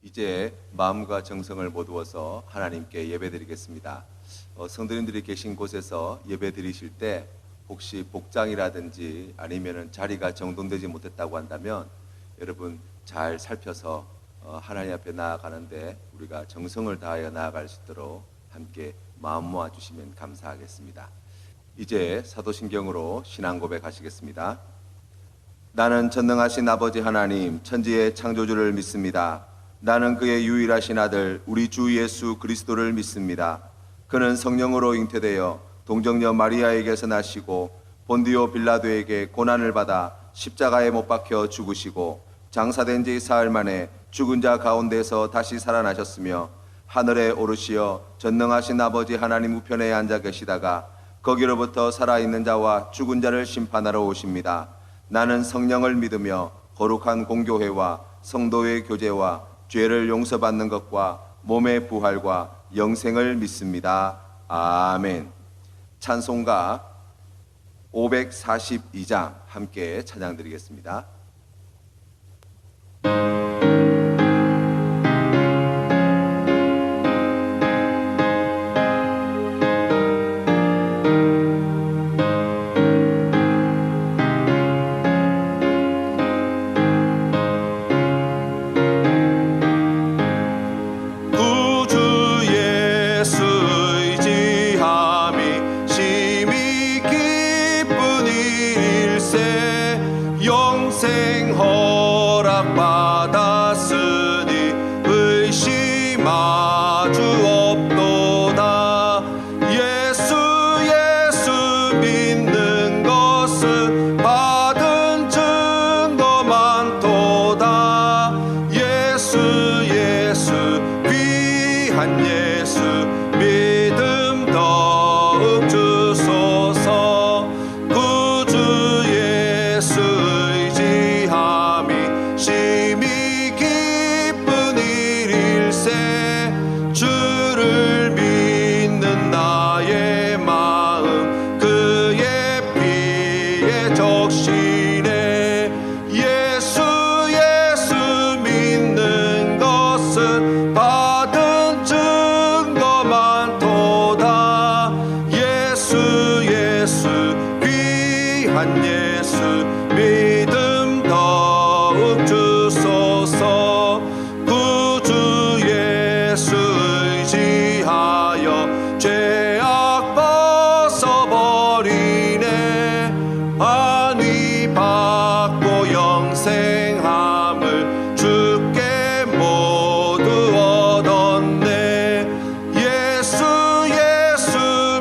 이제 마음과 정성을 모두어서 하나님께 예배드리겠습니다. 성도님들이 계신 곳에서 예배드리실 때 혹시 복장이라든지 아니면은 자리가 정돈되지 못했다고 한다면 여러분 잘 살펴서 하나님 앞에 나아가는데 우리가 정성을 다하여 나아갈 수 있도록 함께 마음 모아 주시면 감사하겠습니다. 이제 사도신경으로 신앙 고백하시겠습니다. 나는 전능하신 아버지 하나님 천지의 창조주를 믿습니다. 나는 그의 유일하신 아들 우리 주 예수 그리스도를 믿습니다. 그는 성령으로 잉태되어 동정녀 마리아에게서 나시고 본디오 빌라도에게 고난을 받아 십자가에 못 박혀 죽으시고 장사된 지 사흘 만에 죽은 자 가운데서 다시 살아나셨으며 하늘에 오르시어 전능하신 아버지 하나님 우편에 앉아 계시다가 거기로부터 살아있는 자와 죽은 자를 심판하러 오십니다. 나는 성령을 믿으며 거룩한 공교회와 성도의 교제와 죄를 용서받는 것과 몸의 부활과 영생을 믿습니다. 아멘. 찬송가 542장 함께 찬양드리겠습니다. 영생 허락받았으니 의심하주 없도다. 예수 믿는 것은 받은 증거 많도다. 예수 귀한 예수 믿음 더욱 주소서. 구주 예수 심히 기쁜 일일세. 주를 믿는 나의 마음 그의 피에 적시네. 예수 믿는 것은 받은 증거 많도다. 예수 귀한 예수 믿음 더욱 주소서. 구주 예수 의지하여 죄악 벗어버리네. 안위 받고 영생함을 주께 모두 얻었네. 예수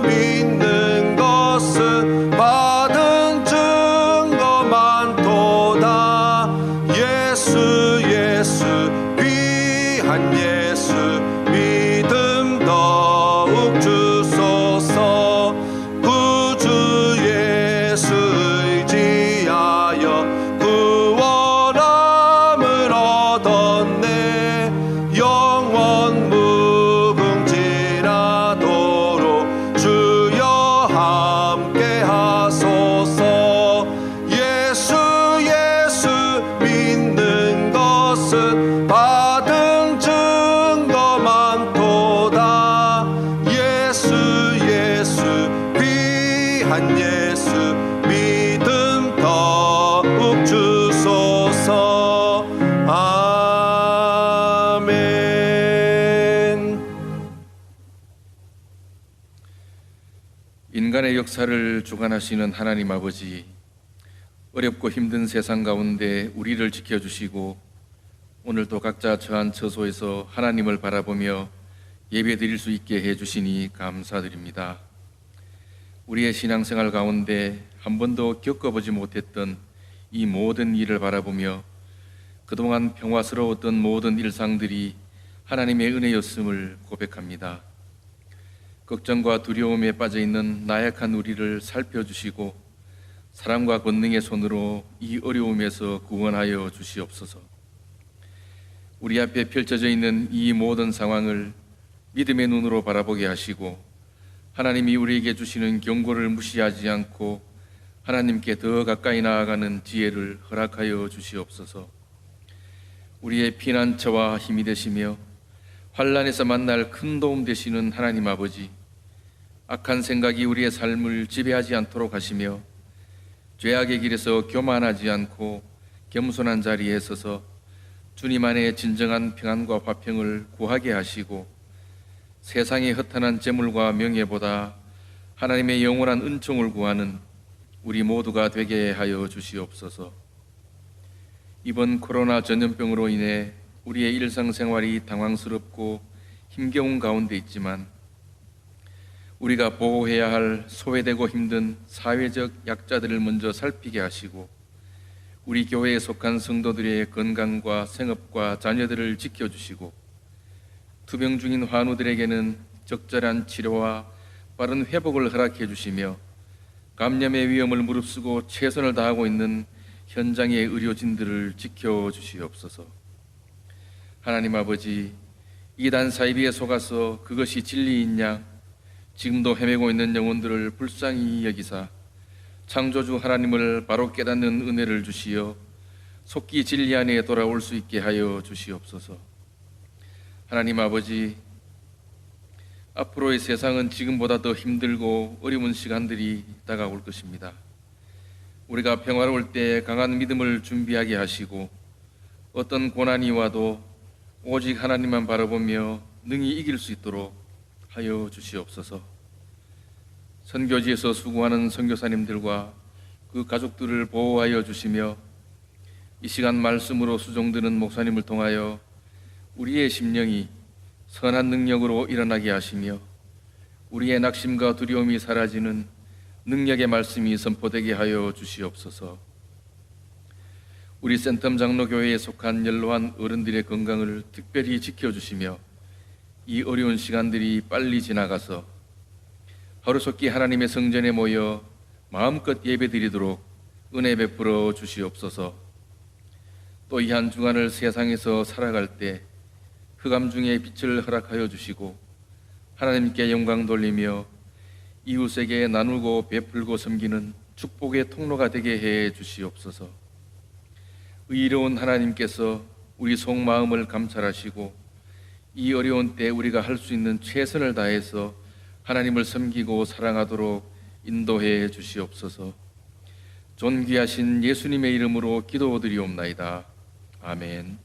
믿는 것은 받은 증거 많도다. 예수 귀한 예수 믿음 더욱 주소서. 구주 예수 의지하여 구원함을 얻었네. 영원 무궁지라도록 주여 함께 하소서. 예수 믿는 것은 받은 증거 많도다. 예수 귀한 예수 믿음 더욱 주소서. 아멘. 인간의 역사를 주관하시는 하나님 아버지, 어렵고 힘든 세상 가운데 우리를 지켜주시고 오늘도 각자 처한 처소에서 하나님을 바라보며 예배드릴 수 있게 해주시니 감사드립니다. 우리의 신앙생활 가운데 한 번도 겪어보지 못했던 이 모든 일을 바라보며 그동안 평화스러웠던 모든 일상들이 하나님의 은혜였음을 고백합니다. 걱정과 두려움에 빠져있는 나약한 우리를 살펴주시고 사랑과 권능의 손으로 이 어려움에서 구원하여 주시옵소서. 우리 앞에 펼쳐져 있는 이 모든 상황을 믿음의 눈으로 바라보게 하시고 하나님이 우리에게 주시는 경고를 무시하지 않고 하나님께 더 가까이 나아가는 지혜를 허락하여 주시옵소서. 우리의 피난처와 힘이 되시며 환난에서 만날 큰 도움 되시는 하나님 아버지, 악한 생각이 우리의 삶을 지배하지 않도록 하시며 죄악의 길에서 교만하지 않고 겸손한 자리에 서서 주님 안에 진정한 평안과 화평을 구하게 하시고 세상의 허탄한 재물과 명예보다 하나님의 영원한 은총을 구하는 우리 모두가 되게 하여 주시옵소서. 이번 코로나 전염병으로 인해 우리의 일상생활이 당황스럽고 힘겨운 가운데 있지만 우리가 보호해야 할 소외되고 힘든 사회적 약자들을 먼저 살피게 하시고 우리 교회에 속한 성도들의 건강과 생업과 자녀들을 지켜주시고 투병 중인 환우들에게는 적절한 치료와 빠른 회복을 허락해 주시며 감염의 위험을 무릅쓰고 최선을 다하고 있는 현장의 의료진들을 지켜주시옵소서. 하나님 아버지, 이단 사이비에 속아서 그것이 진리인 양 지금도 헤매고 있는 영혼들을 불쌍히 여기사 창조주 하나님을 바로 깨닫는 은혜를 주시어 속기 진리 안에 돌아올 수 있게 하여 주시옵소서. 하나님 아버지, 앞으로의 세상은 지금보다 더 힘들고 어려운 시간들이 다가올 것입니다. 우리가 평화로울 때 강한 믿음을 준비하게 하시고 어떤 고난이 와도 오직 하나님만 바라보며 능히 이길 수 있도록 하여 주시옵소서. 선교지에서 수고하는 선교사님들과 그 가족들을 보호하여 주시며 이 시간 말씀으로 수종드는 목사님을 통하여 우리의 심령이 선한 능력으로 일어나게 하시며 우리의 낙심과 두려움이 사라지는 능력의 말씀이 선포되게 하여 주시옵소서. 우리 센텀 장로교회에 속한 연로한 어른들의 건강을 특별히 지켜주시며 이 어려운 시간들이 빨리 지나가서 하루속히 하나님의 성전에 모여 마음껏 예배드리도록 은혜 베풀어 주시옵소서. 또 이 한 주간을 세상에서 살아갈 때 흑암 중에 빛을 허락하여 주시고 하나님께 영광 돌리며 이웃에게 나누고 베풀고 섬기는 축복의 통로가 되게 해 주시옵소서. 의로운 하나님께서 우리 속마음을 감찰하시고 이 어려운 때 우리가 할 수 있는 최선을 다해서 하나님을 섬기고 사랑하도록 인도해 주시옵소서. 존귀하신 예수님의 이름으로 기도드리옵나이다. 아멘.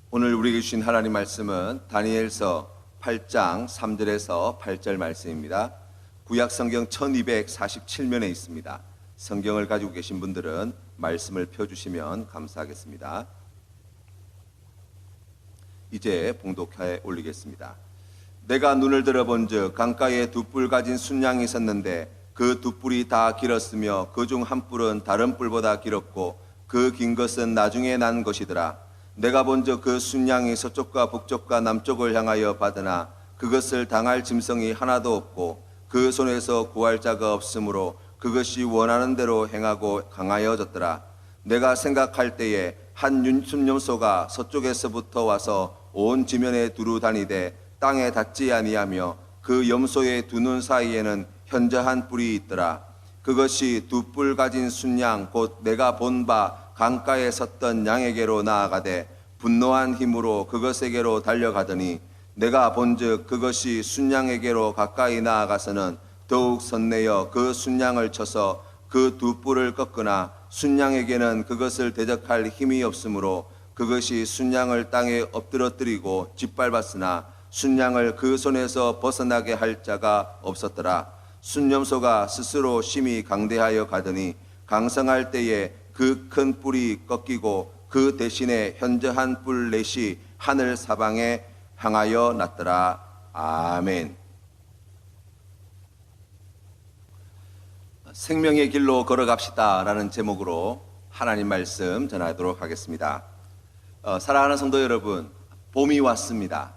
오늘 우리에게 주신 하나님 말씀은 다니엘서 8장 3절에서 8절 말씀입니다. 구약 성경 1247면에 있습니다. 성경을 가지고 계신 분들은 말씀을 펴주시면 감사하겠습니다. 이제 봉독해 올리겠습니다. 내가 눈을 들어본즉 강가에 두 뿔 가진 순양이 있었는데 그 두 뿔이 다 길었으며 그 중 한 뿔은 다른 뿔보다 길었고 그 긴 것은 나중에 난 것이더라. 내가 본즉 그 순양이 서쪽과 북쪽과 남쪽을 향하여 받으나 그것을 당할 짐승이 하나도 없고 그 손에서 구할 자가 없으므로 그것이 원하는 대로 행하고 강하여졌더라. 내가 생각할 때에 한 순념소가 서쪽에서부터 와서 온 지면에 두루 다니되 땅에 닿지 아니하며 그 염소의 두 눈 사이에는 현저한 뿔이 있더라. 그것이 두 뿔 가진 순양 곧 내가 본 바 강가에 섰던 양에게로 나아가되 분노한 힘으로 그것에게로 달려가더니 내가 본즉 그것이 순양에게로 가까이 나아가서는 더욱 선내어 그 순양을 쳐서 그 두 뿔을 꺾으나 순양에게는 그것을 대적할 힘이 없으므로 그것이 순양을 땅에 엎드러뜨리고 짓밟았으나 순양을 그 손에서 벗어나게 할 자가 없었더라. 순념소가 스스로 심히 강대하여 가더니 강성할 때에 그 큰 뿔이 꺾이고 그 대신에 현저한 뿔 넷이 하늘 사방에 향하여 났더라. 아멘. 생명의 길로 걸어갑시다 라는 제목으로 하나님 말씀 전하도록 하겠습니다. 사랑하는 성도 여러분, 봄이 왔습니다.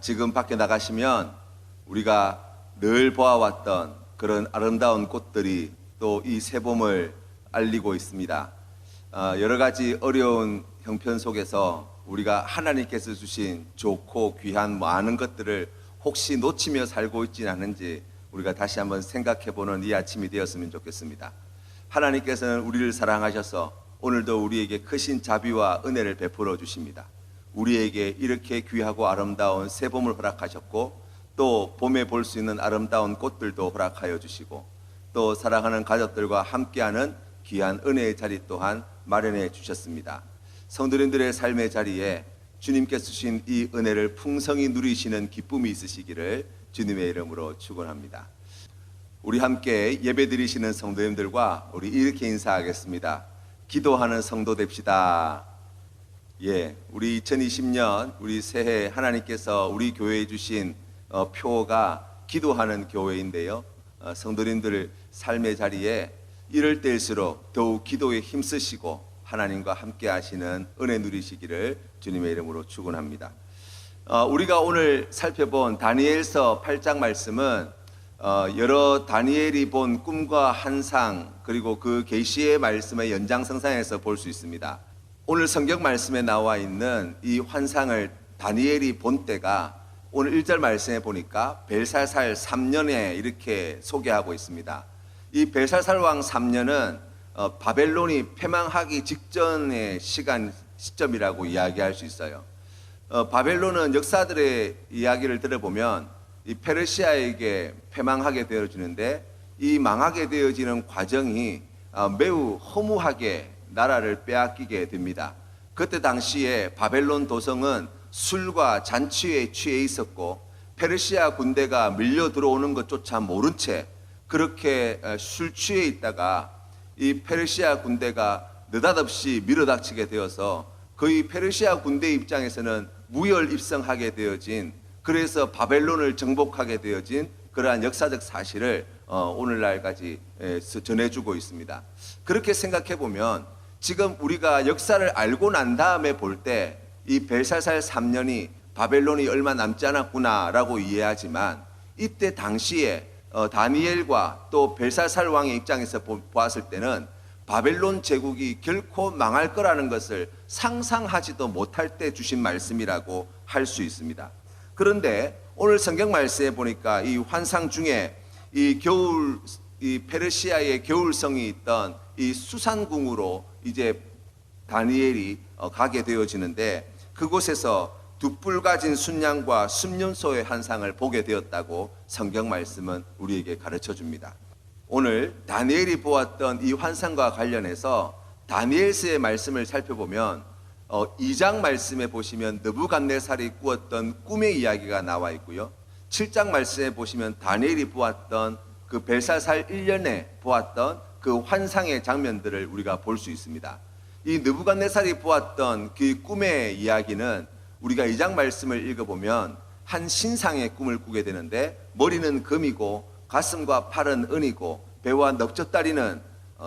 지금 밖에 나가시면 우리가 늘 보아왔던 그런 아름다운 꽃들이 또 이 새봄을 알리고 있습니다. 여러 가지 어려운 형편 속에서 우리가 하나님께서 주신 좋고 귀한 많은 것들을 혹시 놓치며 살고 있지는 않은지 우리가 다시 한번 생각해보는 이 아침이 되었으면 좋겠습니다. 하나님께서는 우리를 사랑하셔서 오늘도 우리에게 크신 자비와 은혜를 베풀어 주십니다. 우리에게 이렇게 귀하고 아름다운 새 봄을 허락하셨고 또 봄에 볼 수 있는 아름다운 꽃들도 허락하여 주시고 또 사랑하는 가족들과 함께하는 귀한 은혜의 자리 또한 마련해 주셨습니다. 성도님들의 삶의 자리에 주님께서 주신 이 은혜를 풍성히 누리시는 기쁨이 있으시기를 주님의 이름으로 축원합니다. 우리 함께 예배드리시는 성도님들과 우리 이렇게 인사하겠습니다. 기도하는 성도 됩시다. 예, 우리 2020년 우리 새해 하나님께서 우리 교회에 주신 표가 기도하는 교회인데요. 성도님들 삶의 자리에 이럴 때일수록 더욱 기도에 힘쓰시고 하나님과 함께 하시는 은혜 누리시기를 주님의 이름으로 축원합니다. 우리가 오늘 살펴본 다니엘서 8장 말씀은 여러 다니엘이 본 꿈과 환상 그리고 그 계시의 말씀의 연장선상에서 볼 수 있습니다. 오늘 성경 말씀에 나와 있는 이 환상을 다니엘이 본 때가 오늘 1절 말씀에 보니까 벨사살 3년에 이렇게 소개하고 있습니다. 이 벨사살 왕 3년은 바벨론이 패망하기 직전의 시점이라고 이야기할 수 있어요. 바벨론은 역사들의 이야기를 들어보면 이 페르시아에게 패망하게 되어지는데 이 망하게 되어지는 과정이 매우 허무하게 나라를 빼앗기게 됩니다. 그때 당시에 바벨론 도성은 술과 잔치에 취해 있었고 페르시아 군대가 밀려 들어오는 것조차 모른 채 그렇게 술 취해 있다가 이 페르시아 군대가 느닷없이 밀어닥치게 되어서 거의 페르시아 군대 입장에서는 무혈입성하게 되어진, 그래서 바벨론을 정복하게 되어진 그러한 역사적 사실을 오늘날까지 전해주고 있습니다. 그렇게 생각해 보면 지금 우리가 역사를 알고 난 다음에 볼 때 이 벨사살 3년이 바벨론이 얼마 남지 않았구나라고 이해하지만 이때 당시에 다니엘과 또 벨사살 왕의 입장에서 보았을 때는 바벨론 제국이 결코 망할 거라는 것을 상상하지도 못할 때 주신 말씀이라고 할 수 있습니다. 그런데 오늘 성경 말씀에 보니까 이 환상 중에 이 페르시아의 겨울성이 있던 이 수산궁으로 이제 다니엘이 가게 되어지는데 그곳에서 두 뿔 가진 순양과 숫년소의 환상을 보게 되었다고 성경 말씀은 우리에게 가르쳐 줍니다. 오늘 다니엘이 보았던 이 환상과 관련해서 다니엘서의 말씀을 살펴보면 2장 말씀에 보시면 느부갓네살이 꾸었던 꿈의 이야기가 나와 있고요. 7장 말씀에 보시면 다니엘이 보았던 그 벨사살 1년에 보았던 그 환상의 장면들을 우리가 볼 수 있습니다. 이 느부갓네살이 보았던 그 꿈의 이야기는 우리가 2장 말씀을 읽어보면 한 신상의 꿈을 꾸게 되는데 머리는 금이고 가슴과 팔은 은이고 배와 넓적다리는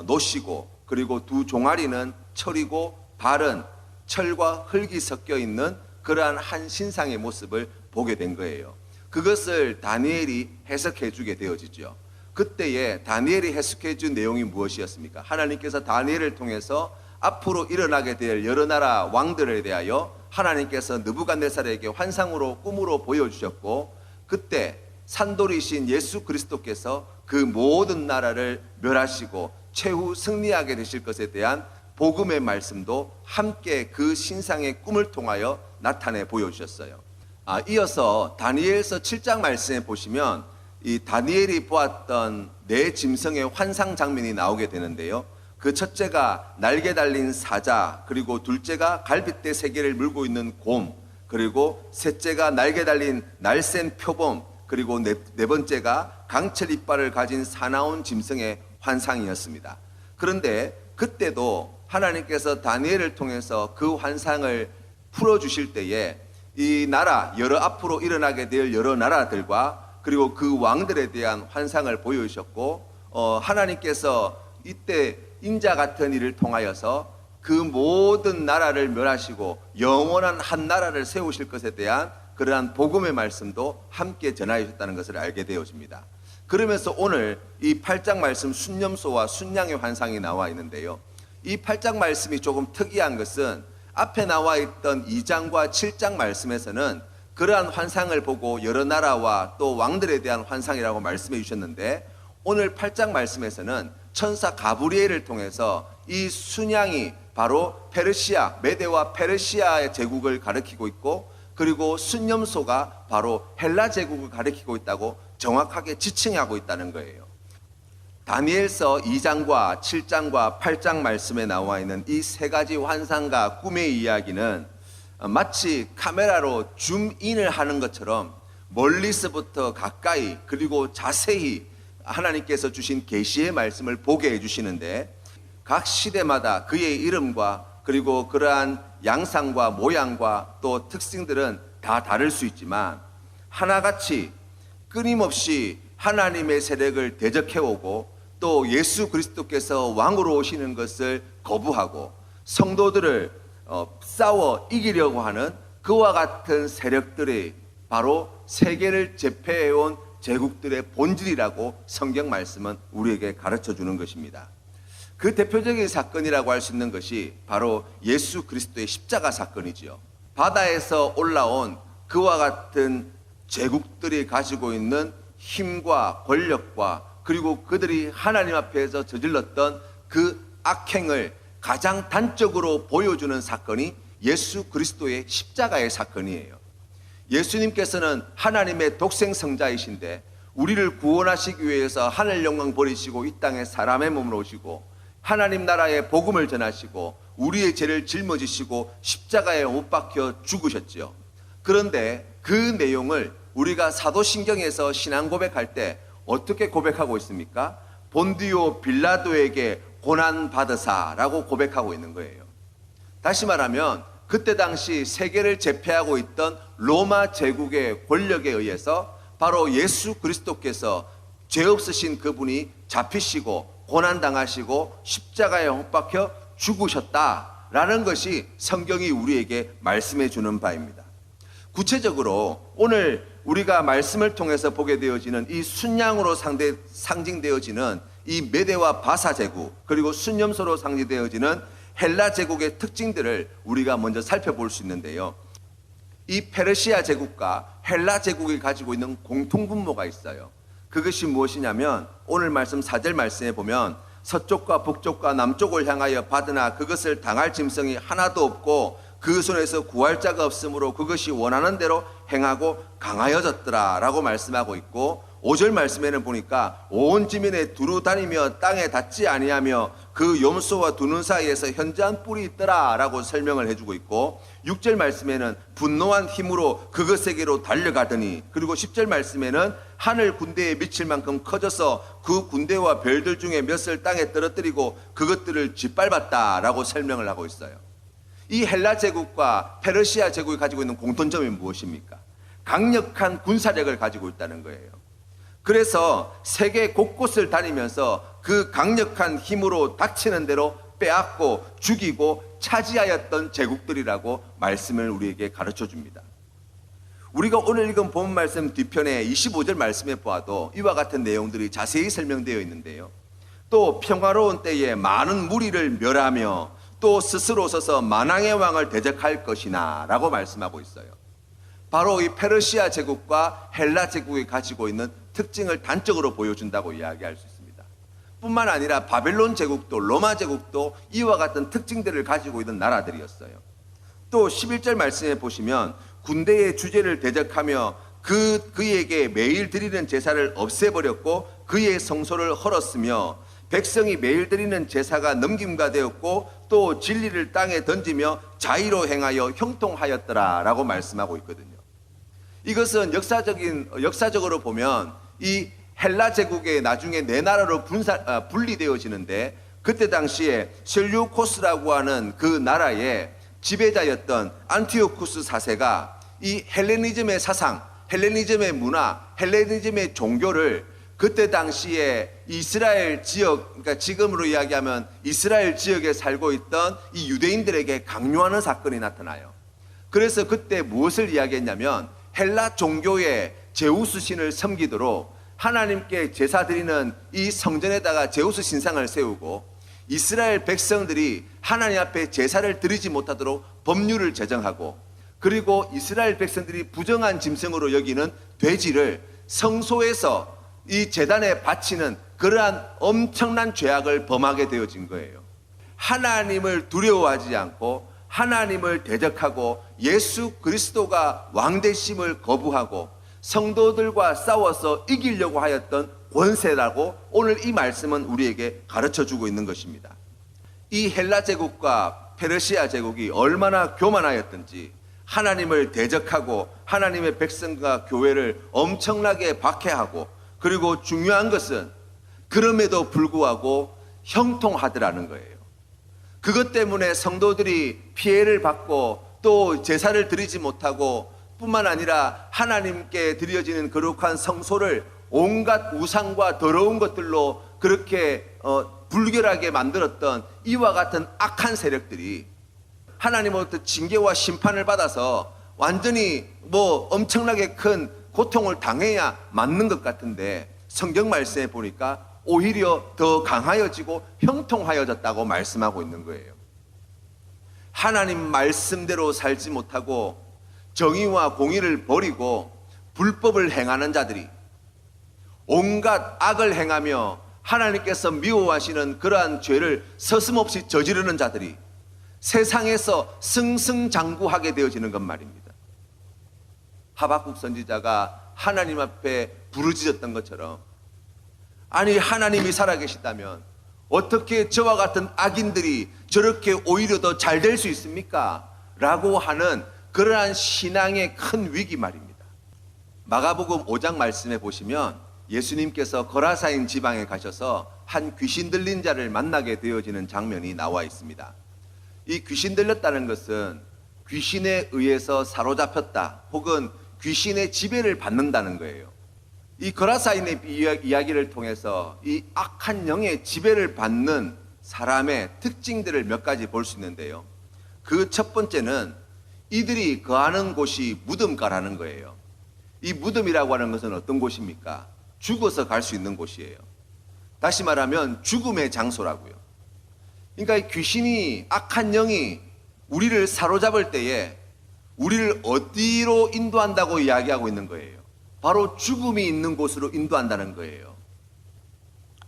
노시고 그리고 두 종아리는 철이고 발은 철과 흙이 섞여 있는 그러한 한 신상의 모습을 보게 된 거예요. 그것을 다니엘이 해석해 주게 되어지죠. 그때에 다니엘이 해석해 준 내용이 무엇이었습니까? 하나님께서 다니엘을 통해서 앞으로 일어나게 될 여러 나라 왕들에 대하여 하나님께서 느부갓네살에게 환상으로 꿈으로 보여주셨고 그때 산돌이신 예수 그리스도께서 그 모든 나라를 멸하시고 최후 승리하게 되실 것에 대한 복음의 말씀도 함께 그 신상의 꿈을 통하여 나타내 보여주셨어요. 이어서 다니엘서 7장 말씀에 보시면 이 다니엘이 보았던 네 짐승의 환상 장면이 나오게 되는데요. 그 첫째가 날개 달린 사자, 그리고 둘째가 갈빗대 세 개를 물고 있는 곰, 그리고 셋째가 날개 달린 날쌘 표범, 그리고 네 번째가 강철 이빨을 가진 사나운 짐승의 환상이었습니다. 그런데 그때도 하나님께서 다니엘을 통해서 그 환상을 풀어주실 때에 이 나라, 여러 앞으로 일어나게 될 여러 나라들과 그리고 그 왕들에 대한 환상을 보여주셨고 하나님께서 이때 인자 같은 일을 통하여서 그 모든 나라를 멸하시고 영원한 한 나라를 세우실 것에 대한 그러한 복음의 말씀도 함께 전하여 주셨다는 것을 알게 되어집니다. 그러면서 오늘 이 8장 말씀 순념소와 순양의 환상이 나와 있는데요. 이 8장 말씀이 조금 특이한 것은 앞에 나와 있던 2장과 7장 말씀에서는 그러한 환상을 보고 여러 나라와 또 왕들에 대한 환상이라고 말씀해 주셨는데 오늘 8장 말씀에서는 천사 가브리엘을 통해서 이 순양이 바로 페르시아, 메데와 페르시아의 제국을 가리키고 있고, 그리고 순념소가 바로 헬라 제국을 가리키고 있다고 정확하게 지칭하고 있다는 거예요. 다니엘서 2장과 7장과 8장 말씀에 나와 있는 이 세 가지 환상과 꿈의 이야기는 마치 카메라로 줌인을 하는 것처럼 멀리서부터 가까이 그리고 자세히 하나님께서 주신 계시의 말씀을 보게 해주시는데, 각 시대마다 그의 이름과 그리고 그러한 양상과 모양과 또 특징들은 다 다를 수 있지만, 하나같이 끊임없이 하나님의 세력을 대적해오고 또 예수 그리스도께서 왕으로 오시는 것을 거부하고 성도들을 싸워 이기려고 하는 그와 같은 세력들이 바로 세계를 제패해온 제국들의 본질이라고 성경 말씀은 우리에게 가르쳐 주는 것입니다. 그 대표적인 사건이라고 할 수 있는 것이 바로 예수 그리스도의 십자가 사건이지요. 바다에서 올라온 그와 같은 제국들이 가지고 있는 힘과 권력과 그리고 그들이 하나님 앞에서 저질렀던 그 악행을 가장 단적으로 보여주는 사건이 예수 그리스도의 십자가의 사건이에요. 예수님께서는 하나님의 독생 성자이신데 우리를 구원하시기 위해서 하늘 영광 버리시고 이 땅에 사람의 몸으로 오시고 하나님 나라의 복음을 전하시고 우리의 죄를 짊어지시고 십자가에 못 박혀 죽으셨지요. 그런데 그 내용을 우리가 사도신경에서 신앙 고백할 때 어떻게 고백하고 있습니까? 본디오 빌라도에게 고난 받으사라고 고백하고 있는 거예요. 다시 말하면 그때 당시 세계를 제패하고 있던 로마 제국의 권력에 의해서 바로 예수 그리스도께서 죄 없으신 그분이 잡히시고 고난당하시고 십자가에 못 박혀 죽으셨다라는 것이 성경이 우리에게 말씀해 주는 바입니다. 구체적으로 오늘 우리가 말씀을 통해서 보게 되어지는 이 순양으로 상징되어지는 이 메데와 바사 제국, 그리고 순념소로 상징되어지는 헬라 제국의 특징들을 우리가 먼저 살펴볼 수 있는데요. 이 페르시아 제국과 헬라 제국이 가지고 있는 공통분모가 있어요. 그것이 무엇이냐면 오늘 말씀 4절 말씀에 보면 서쪽과 북쪽과 남쪽을 향하여 받으나 그것을 당할 짐승이 하나도 없고 그 손에서 구할 자가 없으므로 그것이 원하는 대로 행하고 강하여졌더라 라고 말씀하고 있고, 5절 말씀에는 보니까 온 지면에 두루 다니며 땅에 닿지 아니하며 그 염소와 두 눈 사이에서 현저한 뿔이 있더라 라고 설명을 해주고 있고, 6절 말씀에는 분노한 힘으로 그것에게로 달려가더니, 그리고 10절 말씀에는 하늘 군대에 미칠 만큼 커져서 그 군대와 별들 중에 몇을 땅에 떨어뜨리고 그것들을 짓밟았다 라고 설명을 하고 있어요. 이 헬라 제국과 페르시아 제국이 가지고 있는 공통점이 무엇입니까? 강력한 군사력을 가지고 있다는 거예요. 그래서 세계 곳곳을 다니면서 그 강력한 힘으로 닥치는 대로 빼앗고 죽이고 차지하였던 제국들이라고 말씀을 우리에게 가르쳐 줍니다. 우리가 오늘 읽은 본 말씀 뒤편에 25절 말씀에 보아도 이와 같은 내용들이 자세히 설명되어 있는데요. 또 평화로운 때에 많은 무리를 멸하며 또 스스로 서서 만왕의 왕을 대적할 것이나 라고 말씀하고 있어요. 바로 이 페르시아 제국과 헬라 제국이 가지고 있는 특징을 단적으로 보여준다고 이야기할 수 있습니다. 뿐만 아니라 바벨론 제국도 로마 제국도 이와 같은 특징들을 가지고 있는 나라들이었어요. 또 11절 말씀에 보시면 군대의 주제를 대적하며 그에게 매일 드리는 제사를 없애버렸고 그의 성소를 헐었으며 백성이 매일 드리는 제사가 넘김과 되었고 또 진리를 땅에 던지며 자의로 행하여 형통하였더라 라고 말씀하고 있거든요. 이것은 역사적으로 보면 이 헬라 제국의 나중에 네 나라로 분리되어지는데, 그때 당시에 셀류코스라고 하는 그 나라의 지배자였던 안티오쿠스 4세가 이 헬레니즘의 사상, 헬레니즘의 문화, 헬레니즘의 종교를 그때 당시에 이스라엘 지역, 그러니까 지금으로 이야기하면 이스라엘 지역에 살고 있던 이 유대인들에게 강요하는 사건이 나타나요. 그래서 그때 무엇을 이야기했냐면 헬라 종교의 제우스 신을 섬기도록 하나님께 제사 드리는 이 성전에다가 제우스 신상을 세우고 이스라엘 백성들이 하나님 앞에 제사를 드리지 못하도록 법률을 제정하고, 그리고 이스라엘 백성들이 부정한 짐승으로 여기는 돼지를 성소에서 이 제단에 바치는 그러한 엄청난 죄악을 범하게 되어진 거예요. 하나님을 두려워하지 않고 하나님을 대적하고 예수 그리스도가 왕되심을 거부하고 성도들과 싸워서 이기려고 하였던 권세라고 오늘 이 말씀은 우리에게 가르쳐주고 있는 것입니다. 이 헬라 제국과 페르시아 제국이 얼마나 교만하였던지 하나님을 대적하고 하나님의 백성과 교회를 엄청나게 박해하고, 그리고 중요한 것은 그럼에도 불구하고 형통하더라는 거예요. 그것 때문에 성도들이 피해를 받고 또 제사를 드리지 못하고, 뿐만 아니라 하나님께 드려지는 거룩한 성소를 온갖 우상과 더러운 것들로 그렇게 불결하게 만들었던 이와 같은 악한 세력들이 하나님으로부터 징계와 심판을 받아서 완전히 엄청나게 큰 고통을 당해야 맞는 것 같은데, 성경 말씀에 보니까 오히려 더 강하여지고 형통하여졌다고 말씀하고 있는 거예요. 하나님 말씀대로 살지 못하고 정의와 공의를 버리고 불법을 행하는 자들이, 온갖 악을 행하며 하나님께서 미워하시는 그러한 죄를 서슴없이 저지르는 자들이 세상에서 승승장구하게 되어지는 것 말입니다. 하박국 선지자가 하나님 앞에 부르짖었던 것처럼, 아니 하나님이 살아계시다면 어떻게 저와 같은 악인들이 저렇게 오히려 더 잘 될 수 있습니까? 라고 하는 그러한 신앙의 큰 위기 말입니다. 마가복음 5장 말씀에 보시면 예수님께서 거라사인 지방에 가셔서 한 귀신 들린 자를 만나게 되어지는 장면이 나와 있습니다. 이 귀신 들렸다는 것은 귀신에 의해서 사로잡혔다 혹은 귀신의 지배를 받는다는 거예요. 이 거라사인의 이야기를 통해서 이 악한 영의 지배를 받는 사람의 특징들을 몇 가지 볼 수 있는데요. 그 첫 번째는 이들이 거하는 곳이 무덤가라는 거예요. 이 무덤이라고 하는 것은 어떤 곳입니까? 죽어서 갈 수 있는 곳이에요. 다시 말하면 죽음의 장소라고요. 그러니까 이 귀신이, 악한 영이 우리를 사로잡을 때에 우리를 어디로 인도한다고 이야기하고 있는 거예요? 바로 죽음이 있는 곳으로 인도한다는 거예요.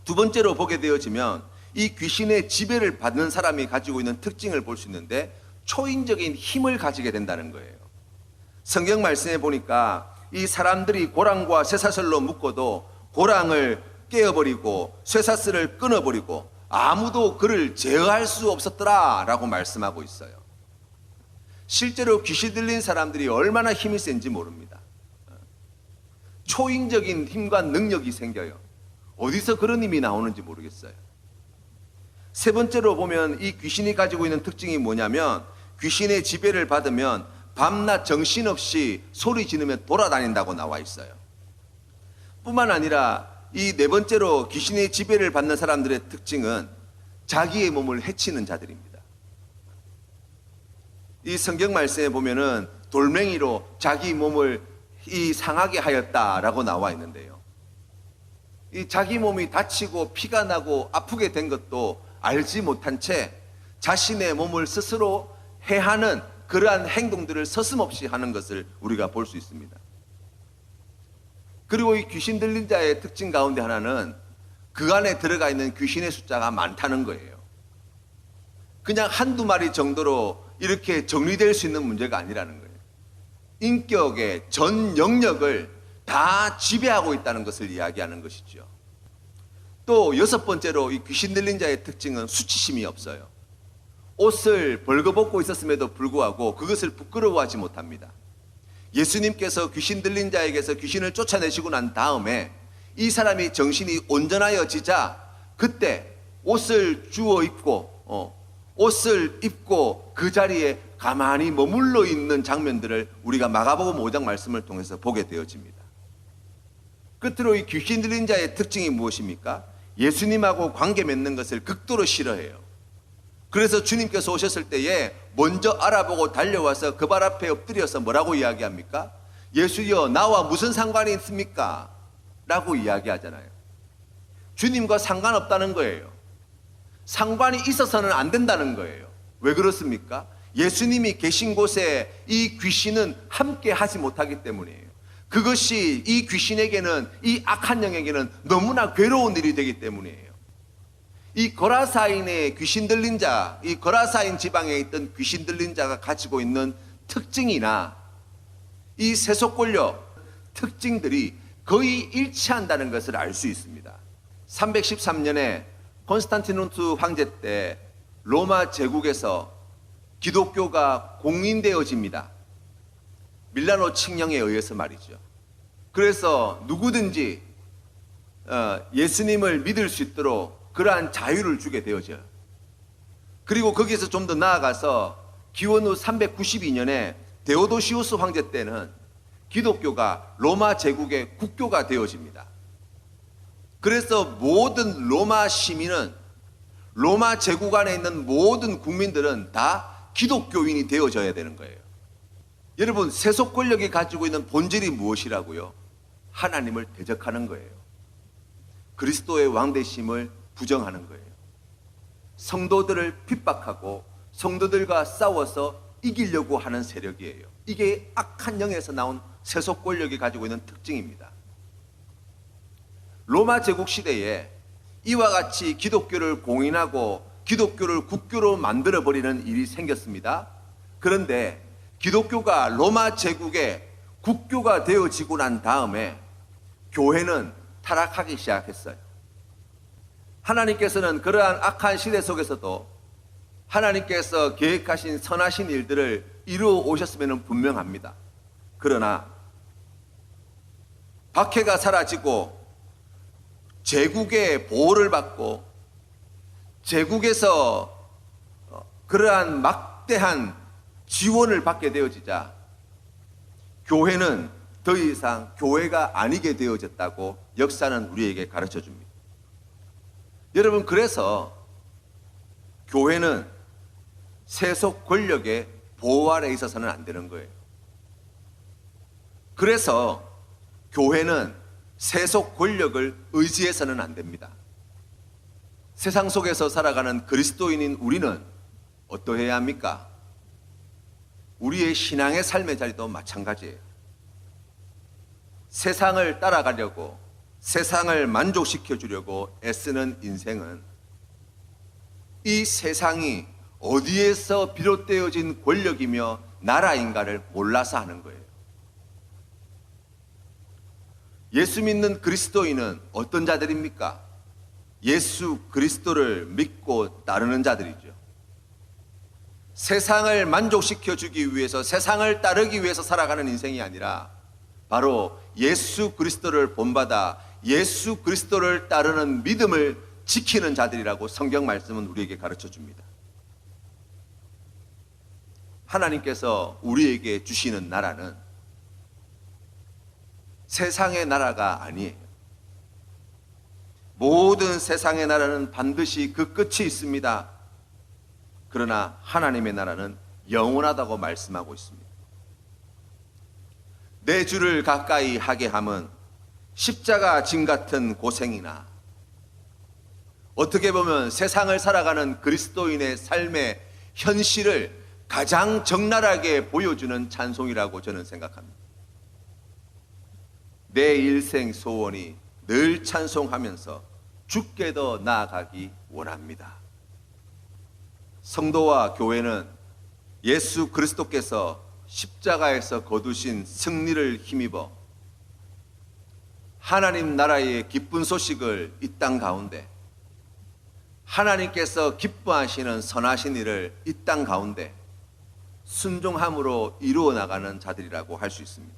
두 번째로 보게 되어지면 이 귀신의 지배를 받는 사람이 가지고 있는 특징을 볼 수 있는데, 초인적인 힘을 가지게 된다는 거예요. 성경 말씀에 보니까 이 사람들이 고랑과 쇠사슬로 묶어도 고랑을 깨어버리고 쇠사슬을 끊어버리고 아무도 그를 제어할 수 없었더라 라고 말씀하고 있어요. 실제로 귀신 들린 사람들이 얼마나 힘이 센지 모릅니다. 초인적인 힘과 능력이 생겨요. 어디서 그런 힘이 나오는지 모르겠어요. 세 번째로 보면 이 귀신이 가지고 있는 특징이 뭐냐면, 귀신의 지배를 받으면 밤낮 정신없이 소리 지르며 돌아다닌다고 나와 있어요. 뿐만 아니라 이 네 번째로 귀신의 지배를 받는 사람들의 특징은 자기의 몸을 해치는 자들입니다. 이 성경 말씀에 보면은 돌멩이로 자기 몸을 상하게 하였다라고 나와 있는데요. 이 자기 몸이 다치고 피가 나고 아프게 된 것도 알지 못한 채 자신의 몸을 스스로 해하는 그러한 행동들을 서슴없이 하는 것을 우리가 볼 수 있습니다. 그리고 이 귀신 들린 자의 특징 가운데 하나는 그 안에 들어가 있는 귀신의 숫자가 많다는 거예요. 그냥 한두 마리 정도로 이렇게 정리될 수 있는 문제가 아니라는 거예요. 인격의 전 영역을 다 지배하고 있다는 것을 이야기하는 것이죠. 또 여섯 번째로 이 귀신 들린 자의 특징은 수치심이 없어요. 옷을 벌거벗고 있었음에도 불구하고 그것을 부끄러워하지 못합니다. 예수님께서 귀신 들린 자에게서 귀신을 쫓아내시고 난 다음에 이 사람이 정신이 온전하여지자 그때 옷을 주워 입고 옷을 입고 그 자리에 가만히 머물러 있는 장면들을 우리가 마가복음 5장 말씀을 통해서 보게 되어집니다. 끝으로 이 귀신 들린 자의 특징이 무엇입니까? 예수님하고 관계 맺는 것을 극도로 싫어해요. 그래서 주님께서 오셨을 때에 먼저 알아보고 달려와서 그 발 앞에 엎드려서 뭐라고 이야기합니까? 예수여, 나와 무슨 상관이 있습니까? 라고 이야기하잖아요. 주님과 상관없다는 거예요. 상관이 있어서는 안 된다는 거예요. 왜 그렇습니까? 예수님이 계신 곳에 이 귀신은 함께 하지 못하기 때문이에요. 그것이 이 귀신에게는, 이 악한 영에게는 너무나 괴로운 일이 되기 때문이에요. 이 거라사인의 귀신 들린 자, 이 거라사인 지방에 있던 귀신 들린 자가 가지고 있는 특징이나 이 세속 권력 특징들이 거의 일치한다는 것을 알 수 있습니다. 313년에 콘스탄티누스 황제 때 로마 제국에서 기독교가 공인되어집니다. 밀라노 칙령에 의해서 말이죠. 그래서 누구든지 예수님을 믿을 수 있도록 그러한 자유를 주게 되어져요. 그리고 거기에서 좀 더 나아가서 기원 후 392년에 데오도시우스 황제 때는 기독교가 로마 제국의 국교가 되어집니다. 그래서 모든 로마 시민은, 로마 제국 안에 있는 모든 국민들은 다 기독교인이 되어져야 되는 거예요. 여러분, 세속 권력이 가지고 있는 본질이 무엇이라고요? 하나님을 대적하는 거예요. 그리스도의 왕되심을 부정하는 거예요. 성도들을 핍박하고 성도들과 싸워서 이기려고 하는 세력이에요. 이게 악한 영에서 나온 세속 권력이 가지고 있는 특징입니다. 로마 제국 시대에 이와 같이 기독교를 공인하고 기독교를 국교로 만들어버리는 일이 생겼습니다. 그런데 기독교가 로마 제국의 국교가 되어지고 난 다음에 교회는 타락하기 시작했어요. 하나님께서는 그러한 악한 시대 속에서도 하나님께서 계획하신 선하신 일들을 이루어 오셨으면 분명합니다. 그러나 박해가 사라지고 제국의 보호를 받고 제국에서 그러한 막대한 지원을 받게 되어지자 교회는 더 이상 교회가 아니게 되어졌다고 역사는 우리에게 가르쳐 줍니다. 여러분, 그래서 교회는 세속 권력의 보호 아래 있어서는 안 되는 거예요. 그래서 교회는 세속 권력을 의지해서는 안 됩니다. 세상 속에서 살아가는 그리스도인인 우리는 어떠해야 합니까? 우리의 신앙의 삶의 자리도 마찬가지예요. 세상을 따라가려고, 세상을 만족시켜 주려고 애쓰는 인생은 이 세상이 어디에서 비롯되어진 권력이며 나라인가를 몰라서 하는 거예요. 예수 믿는 그리스도인은 어떤 자들입니까? 예수 그리스도를 믿고 따르는 자들이죠. 세상을 만족시켜 주기 위해서, 세상을 따르기 위해서 살아가는 인생이 아니라 바로 예수 그리스도를 본받아 예수 그리스도를 따르는 믿음을 지키는 자들이라고 성경 말씀은 우리에게 가르쳐 줍니다. 하나님께서 우리에게 주시는 나라는 세상의 나라가 아니에요. 모든 세상의 나라는 반드시 그 끝이 있습니다. 그러나 하나님의 나라는 영원하다고 말씀하고 있습니다. 내 주를 가까이 하게 함은 십자가 짐 같은 고생이나, 어떻게 보면 세상을 살아가는 그리스도인의 삶의 현실을 가장 적나라하게 보여주는 찬송이라고 저는 생각합니다. 내 일생 소원이 늘 찬송하면서 주께 더 나아가기 원합니다. 성도와 교회는 예수 그리스도께서 십자가에서 거두신 승리를 힘입어 하나님 나라의 기쁜 소식을 이 땅 가운데, 하나님께서 기뻐하시는 선하신 일을 이 땅 가운데 순종함으로 이루어 나가는 자들이라고 할 수 있습니다.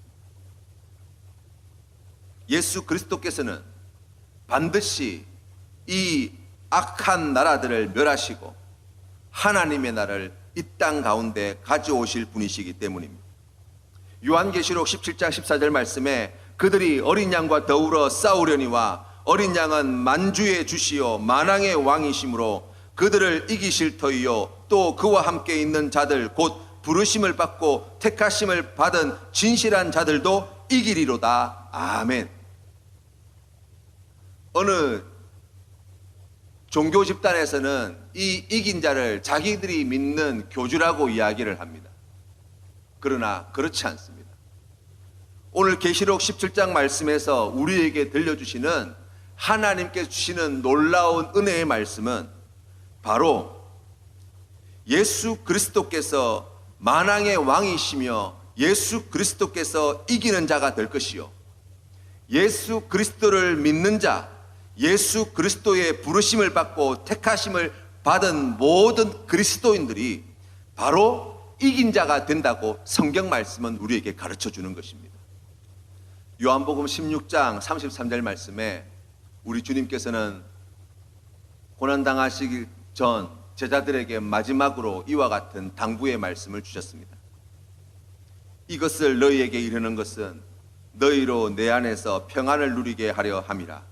예수 그리스도께서는 반드시 이 악한 나라들을 멸하시고 하나님의 나라를 이 땅 가운데 가져오실 분이시기 때문입니다. 요한계시록 17장 14절 말씀에 그들이 어린 양과 더불어 싸우려니와 어린 양은 만주의 주시요 만왕의 왕이시므로 그들을 이기실 터이요 또 그와 함께 있는 자들 곧 부르심을 받고 택하심을 받은 진실한 자들도 이기리로다. 아멘. 어느 종교 집단에서는 이 이긴 자를 자기들이 믿는 교주라고 이야기를 합니다. 그러나 그렇지 않습니다. 오늘 계시록 17장 말씀에서 우리에게 들려주시는 하나님께 주시는 놀라운 은혜의 말씀은 바로 예수 그리스도께서 만왕의 왕이시며 예수 그리스도께서 이기는 자가 될 것이요, 예수 그리스도를 믿는 자, 예수 그리스도의 부르심을 받고 택하심을 받은 모든 그리스도인들이 바로 이긴 자가 된다고 성경 말씀은 우리에게 가르쳐 주는 것입니다. 요한복음 16장 33절 말씀에 우리 주님께서는 고난당하시기 전 제자들에게 마지막으로 이와 같은 당부의 말씀을 주셨습니다. 이것을 너희에게 이르는 것은 너희로 내 안에서 평안을 누리게 하려 함이라.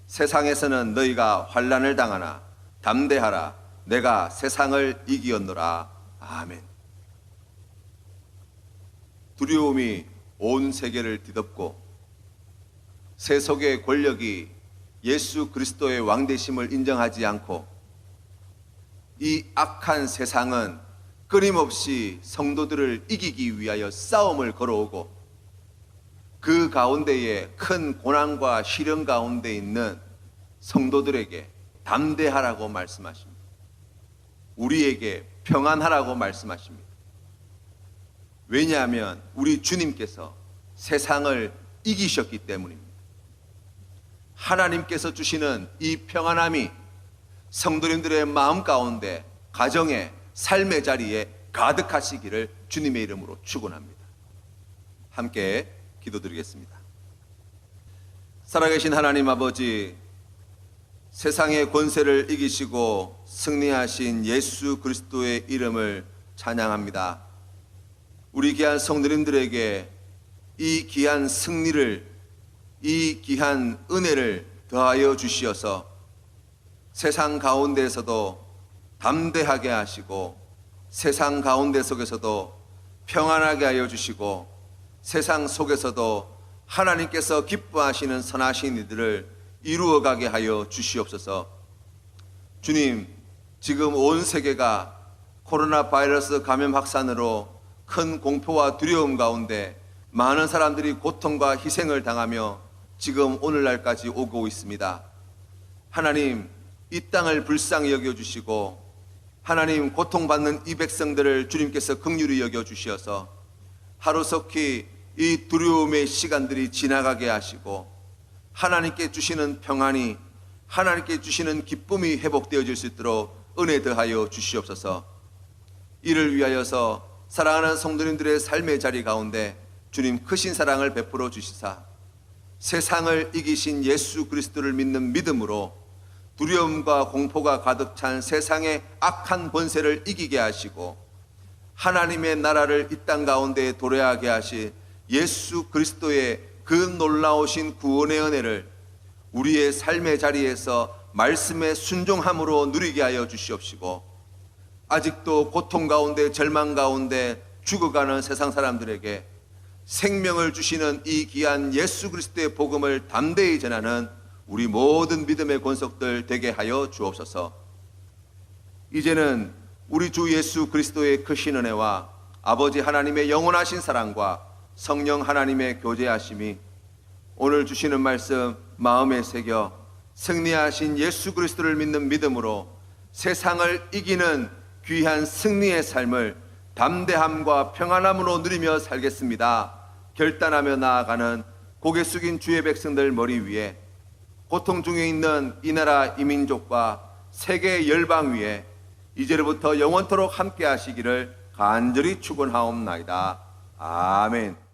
세상에서는 너희가 환난을 당하나 담대하라. 내가 세상을 이기었노라. 아멘. 두려움이 온 세계를 뒤덮고 세속의 권력이 예수 그리스도의 왕되심을 인정하지 않고 이 악한 세상은 끊임없이 성도들을 이기기 위하여 싸움을 걸어오고 그 가운데에 큰 고난과 시련 가운데 있는 성도들에게 담대하라고 말씀하십니다. 우리에게 평안하라고 말씀하십니다. 왜냐하면 우리 주님께서 세상을 이기셨기 때문입니다. 하나님께서 주시는 이 평안함이 성도님들의 마음 가운데, 가정에, 삶의 자리에 가득하시기를 주님의 이름으로 축원합니다. 함께 기도드리겠습니다. 살아계신 하나님 아버지, 세상의 권세를 이기시고 승리하신 예수 그리스도의 이름을 찬양합니다. 우리 귀한 성도님들에게 이 귀한 승리를, 이 귀한 은혜를 더하여 주시어서 세상 가운데에서도 담대하게 하시고 세상 가운데 속에서도 평안하게 하여 주시고 세상 속에서도 하나님께서 기뻐하시는 선하신 이들을 이루어가게 하여 주시옵소서. 주님, 지금 온 세계가 코로나 바이러스 감염 확산으로 큰 공포와 두려움 가운데 많은 사람들이 고통과 희생을 당하며 지금 오늘날까지 오고 있습니다. 하나님, 이 땅을 불쌍히 여겨주시고 하나님, 고통받는 이 백성들을 주님께서 긍휼히 여겨주시어서 하루속히 이 두려움의 시간들이 지나가게 하시고 하나님께 주시는 평안이, 하나님께 주시는 기쁨이 회복되어질 수 있도록 은혜 더하여 주시옵소서. 이를 위하여서 사랑하는 성도님들의 삶의 자리 가운데 주님 크신 사랑을 베풀어 주시사 세상을 이기신 예수 그리스도를 믿는 믿음으로 두려움과 공포가 가득 찬 세상의 악한 권세를 이기게 하시고 하나님의 나라를 이 땅 가운데 도래하게 하신 예수 그리스도의 그 놀라우신 구원의 은혜를 우리의 삶의 자리에서 말씀의 순종함으로 누리게 하여 주시옵시고 아직도 고통 가운데 절망 가운데 죽어가는 세상 사람들에게 생명을 주시는 이 귀한 예수 그리스도의 복음을 담대히 전하는 우리 모든 믿음의 권속들 되게 하여 주옵소서. 이제는 우리 주 예수 그리스도의 크신 은혜와 아버지 하나님의 영원하신 사랑과 성령 하나님의 교제하심이 오늘 주시는 말씀 마음에 새겨 승리하신 예수 그리스도를 믿는 믿음으로 세상을 이기는 귀한 승리의 삶을 담대함과 평안함으로 누리며 살겠습니다 결단하며 나아가는 고개 숙인 주의 백성들 머리 위에 고통 중에 있는 이 나라 이 민족과 세계 열방 위에 이제로부터 영원토록 함께 하시기를 간절히 축원하옵나이다. 아멘.